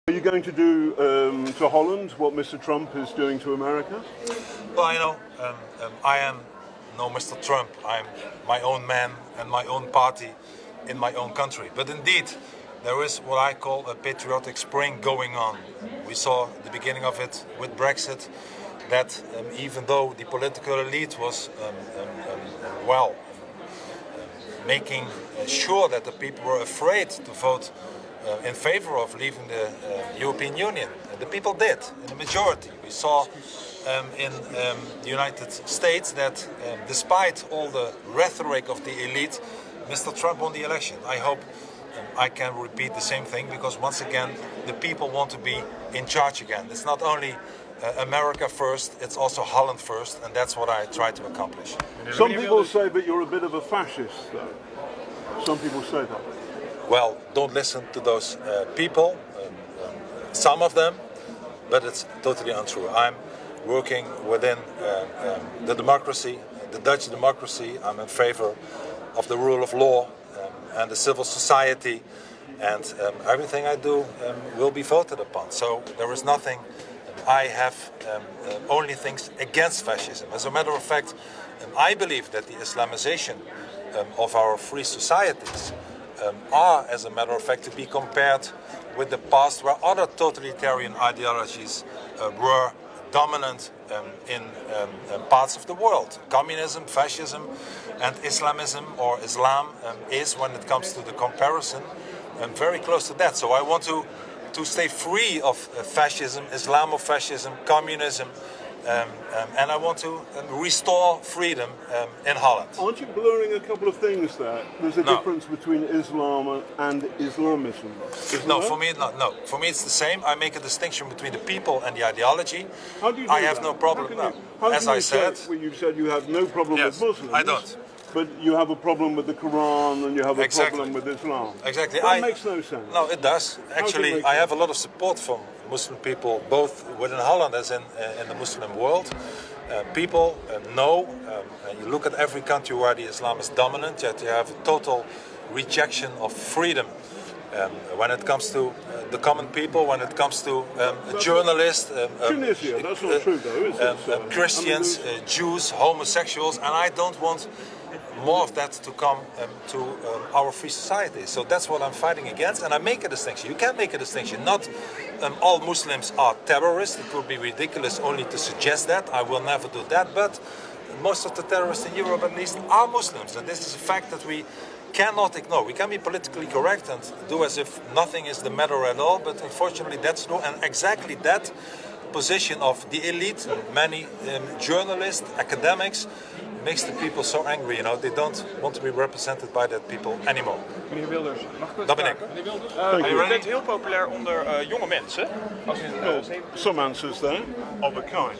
Are you going to do to Holland what Mr. Trump is doing to America? Well, you know, I am no Mr. Trump. I'm my own man and my own party in my own country. But indeed, there is what I call a patriotic spring going on. We saw the beginning of it with Brexit, that even though the political elite was making sure that the people were afraid to vote in favor of leaving the European Union. The people did, in the majority. We saw in the United States that despite all the rhetoric of the elite, Mr. Trump won the election. I hope I can repeat the same thing, because once again, the people want to be in charge again. It's not only America first, it's also Holland first, and that's what I try to accomplish. Some people say that you're a bit of a fascist, though. Some people say that. Well, don't listen to those people, some of them, but it's totally untrue. I'm working within the democracy, the Dutch democracy. I'm in favor of the rule of law and the civil society, and everything I do will be voted upon. So there is nothing. I have only things against fascism. As a matter of fact, I believe that the Islamization of our free societies are, as a matter of fact, to be compared with the past, where other totalitarian ideologies were dominant in parts of the world. Communism, fascism, and Islamism, or Islam, is, when it comes to the comparison, very close to that. So I want to stay free of fascism, Islamofascism, communism, and I want to restore freedom in Holland. Aren't you blurring a couple of things there? There's a difference between Islam and Islamism. No, for me, not. No, for me it's the same. I make a distinction between the people and the ideology. How do you do I have that? no problem. As I said, you said you have no problem with Muslims. I don't. But you have a problem with the Quran, and you have a problem with Islam. Exactly. That makes no sense. No, it does. Actually, I have a lot of support from Muslim people, both within Holland as in the Muslim world. People know, and you look at every country where the Islam is dominant, yet you have a total rejection of freedom. When it comes to the common people, when it comes to journalists, Tunisia, that's not true though, is it? Christians, Jews, homosexuals, and I don't want more of that to come to our free society. So that's what I'm fighting against, and I make a distinction. You can make a distinction. Not all Muslims are terrorists. It would be ridiculous only to suggest that. I will never do that. But most of the terrorists in Europe, at least, are Muslims, and this is a fact that we cannot ignore. We can be politically correct and do as if nothing is the matter at all, but unfortunately that's true, and exactly that position of the elite, many journalists, academics, makes the people so angry. You know, they don't want to be represented by that people anymore. Meneer Wilders, mag ik het Dat ben ik. Meneer Wilders, you. u bent heel populair onder jonge mensen. Als in, Some answers there, of a kind.